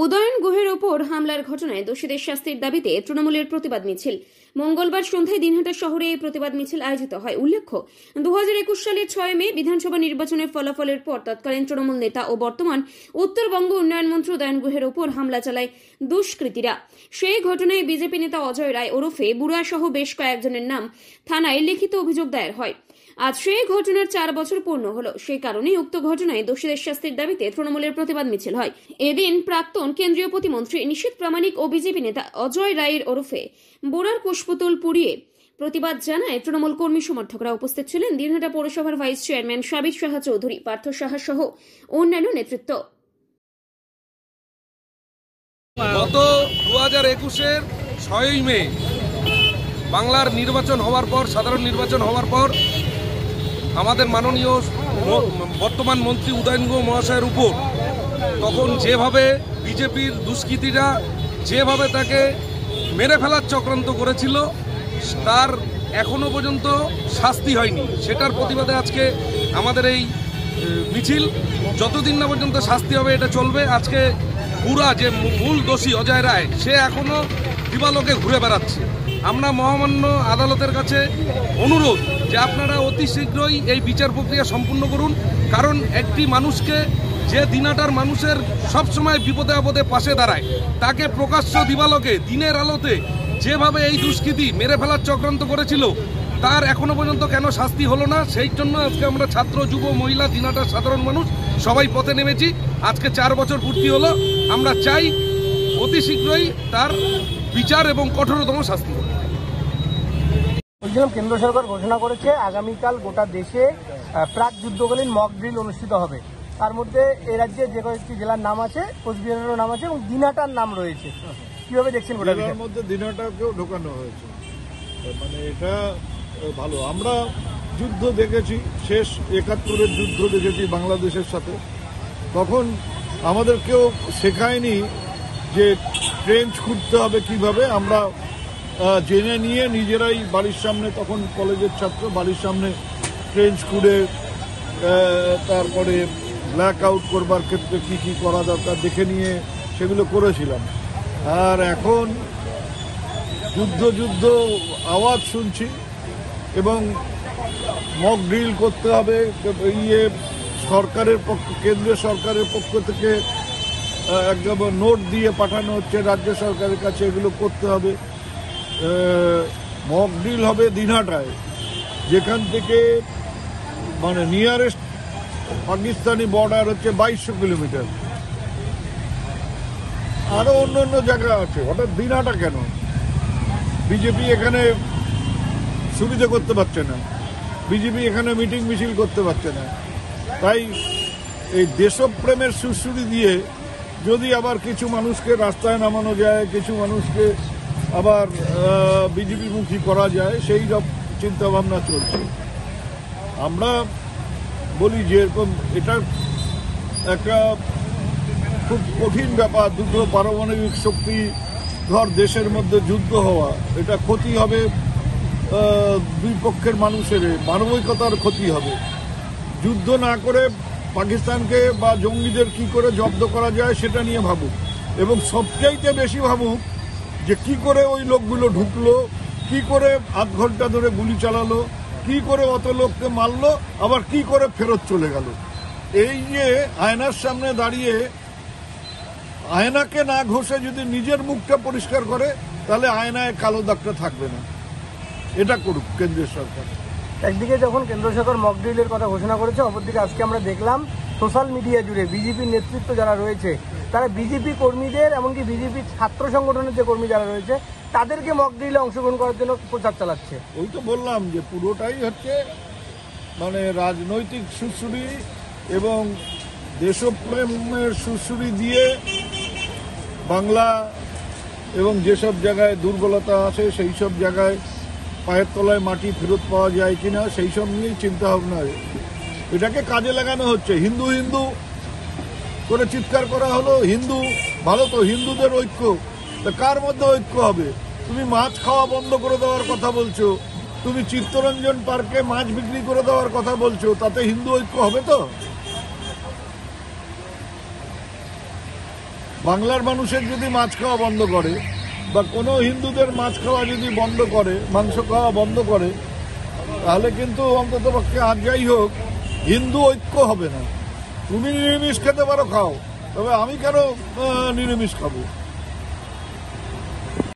উদয়ন গুহের ওপর হামলার ঘটনায় দোষীদের শাস্তির দাবিতে তৃণমূলের প্রতিবাদ মিছিল। মঙ্গলবার সন্ধ্যায় দিনহাটা শহরে এই প্রতিবাদ মিছিল আয়োজিত হয়। উল্লেখ্য, 2021 সালের 6 মে বিধানসভা নির্বাচনের ফলাফলের পর তৎকালীন তৃণমূল নেতা ও বর্তমান উত্তরবঙ্গ উন্নয়ন মন্ত্রী উদয়ন গুহের ওপর হামলা চালায় দুষ্কৃতীরা। সেই ঘটনায় বিজেপি নেতা অজয় রায় ওরফে বুড়া সহ বেশ কয়েকজনের নাম থানায় লিখিত অভিযোগ দায়ের হয়। আজ সেই ঘটনার 4 বছর পূর্ণ হলো। সেই কারণেই উক্ত ঘটনায় দোষীদের শাস্তির দাবিতে তৃণমূলের প্রতিবাদ মিছিল হয়। এদিন প্রাক্তন কেন্দ্রীয় প্রতিমন্ত্রী নিশীথ প্রামাণিক ও বিজেপি নেতা অজয় রায়ের ওরফে বুড়ার কুশপুতুল পুড়িয়ে প্রতিবাদ জানায় তৃণমূল কর্মী সমর্থকরা। উপস্থিত ছিলেন দিনহাটা পৌরসভার ভাইস চেয়ারম্যান সাবির সাহা চৌধুরী, পার্থ সাহা সহ অন্যান্য নেতৃত্ব। গত 2021-এর 6 মে বাংলার নির্বাচন হওয়ার পর, সাধারণ নির্বাচন হওয়ার পর আমাদের মাননীয় বর্তমান মন্ত্রী উদয়ন গুহ মহাশয়ের উপর তখন যেভাবে বিজেপির দুষ্কৃতীরা যেভাবে তাকে মেরে ফেলার চক্রান্ত করেছিল, তার এখনো পর্যন্ত শাস্তি হয়নি। সেটার প্রতিবাদে আজকে আমাদের এই মিছিল। যতদিন না পর্যন্ত শাস্তি হবে এটা চলবে। আজকে পুরা যে মূল দোষী অজয় রায়, সে এখনো দিবালোকে ঘুরে বেড়াচ্ছে। আমরা মহামান্য আদালতের কাছে অনুরোধ যে আপনারা অতি শীঘ্রই এই বিচার প্রক্রিয়া সম্পূর্ণ করুন। কারণ একটি মানুষকে, যে দিনাটার মানুষের সবসময় বিপদে আপদে পাশে দাঁড়ায়, তাকে প্রকাশ্য দিবালোকে দিনের আলোতে যেভাবে এই দুষ্কৃতী মেরে ফেলার চক্রান্ত করেছিল, তার এখনো পর্যন্ত কেন শাস্তি হলো না? সেই জন্য আজকে আমরা ছাত্র, যুব, মহিলা, দিনাটার সাধারণ মানুষ সবাই পথে নেমেছি। আজকে 4 বছর পূর্তি হলো। আমরা চাই অতি শীঘ্রই তার বিচার এবং কঠোরতম শাস্তি হবে। কেন্দ্র সরকার ঘোষণা করেছে আগামীকাল গোটা দেশে প্রাক যুদ্ধকালীন মক ড্রিল অনুষ্ঠিত হবে। তার মধ্যে এ রাজ্যে যে কয়েকটি জেলার নাম আছে, কোচবিহারের নাম আছে এবং দিনহাটার নাম রয়েছে। কিভাবে দেখছেন? জেলার মধ্যে দিনহাটাকেও ঢোকানো হয়েছে, মানে এটা ভালো। আমরা যুদ্ধ দেখেছি, শেষ 71-এর যুদ্ধ দেখেছি বাংলাদেশের সাথে। তখন আমাদের কেউ শেখায়নি যে ট্রেঞ্চ খুঁড়তে হবে কিভাবে। আমরা জেনে নিয়ে নিজেরাই বাড়ির সামনে, তখন কলেজের ছাত্র, বাড়ির সামনে ট্রেঞ্চ খুঁড়ে তারপরে ব্ল্যাক আউট করবার ক্ষেত্রে কি কি করা দরকার দেখে নিয়ে সেগুলো করেছিলাম। আর এখন যুদ্ধ আওয়াজ শুনছি এবং মক ড্রিল করতে হবে। সরকারের পক্ষ, কেন্দ্রীয় সরকারের পক্ষ থেকে একদম নোট দিয়ে পাঠানো হচ্ছে রাজ্য সরকারের কাছে, এগুলো করতে হবে। মক ড্রিল হবে দিনহাটায়, যেখান থেকে মানে নিয়ারেস্ট পাকিস্তানি বর্ডার হচ্ছে 2200 কিলোমিটার। আরো অন্য জায়গা আছে, হঠাৎ দিনহাটা কেন? বিজেপি এখানে সুবিধা করতে পারছে না, বিজেপি এখানে মিটিং মিছিল করতে পারছে না। তাই এই দেশপ্রেমের সুশ্রুতি দিয়ে যদি আবার কিছু মানুষকে রাস্তায় নামানো যায়, কিছু মানুষকে আবার বিজেপিমুখী করা যায়, সেই সব চিন্তাভাবনা চলছে। আমরা বলি যে এরকম এটা একটা খুব কঠিন ব্যাপার। দুটো পারমাণবিক শক্তি ধর দেশের মধ্যে যুদ্ধ হওয়া, এটা ক্ষতি হবে দুই পক্ষের মানুষের, মানবিকতার ক্ষতি হবে। যুদ্ধ না করে পাকিস্তানকে বা জঙ্গিদের কি করে জব্দ করা যায় সেটা নিয়ে ভাবুক, এবং সবচাইতে বেশি ভাবুক যে কি করে ওই লোকগুলো ঢুকলো, কি করে আধ ঘন্টা ধরে গুলি চালালো, কি করে অত লোককে মারলো, আবার কি করে ফেরত চলে গেল। এই যে আয়নার সামনে দাঁড়িয়ে আয়নাকে না ঘষে যদি নিজের মুখটা পরিষ্কার করে, তাহলে আয়নায় কালো দাগটা থাকবে না। এটা করুক কেন্দ্রীয় সরকার। একদিকে যখন কেন্দ্র সরকার মক ড্রিলের কথা ঘোষণা করেছে, অপরদিকে আজকে আমরা দেখলাম সোশ্যাল মিডিয়া জুড়ে বিজেপির নেতৃত্ব যারা রয়েছে, তারা বিজেপি কর্মীদের, এমনকি বিজেপি ছাত্র সংগঠনের যে কর্মী যারা রয়েছে, তাদেরকে মক ড্রিলে অংশগ্রহণ করার জন্য প্রচার চালাচ্ছে। ওই তো বললাম যে পুরোটাই হচ্ছে মানে রাজনৈতিক সুশ্রুতি এবং দেশপ্রেমের সুশ্রুতি দিয়ে বাংলা এবং যেসব জায়গায় দুর্বলতা আছে সেই সব জায়গায় পায়ের তলায় মাটি ফেরত পাওয়া যায় কিনা সেই সব নিয়েই চিন্তা ভাবনা। এটাকে কাজে লাগানো হচ্ছে। হিন্দু হিন্দু করে চিৎকার করা হলো, হিন্দু ভালো তো, হিন্দুদের ঐক্য। তা কার মধ্যে ঐক্য হবে? তুমি মাছ খাওয়া বন্ধ করে দেওয়ার কথা বলছো, তুমি চিত্তরঞ্জন পার্কে মাছ বিক্রি করে দেওয়ার কথা বলছো, তাতে হিন্দু ঐক্য হবে তো? বাংলার মানুষের যদি মাছ খাওয়া বন্ধ করে বা কোনো হিন্দুদের মাছ খাওয়া যদি বন্ধ করে, মাংস খাওয়া বন্ধ করে, তাহলে কিন্তু অন্তত পক্ষে আর যাই হোক হিন্দু ঐক্য হবে না। তুমি নিরামিষ খেতে পারো, খাও, তবে আমি কেন নিরামিষ খাবো?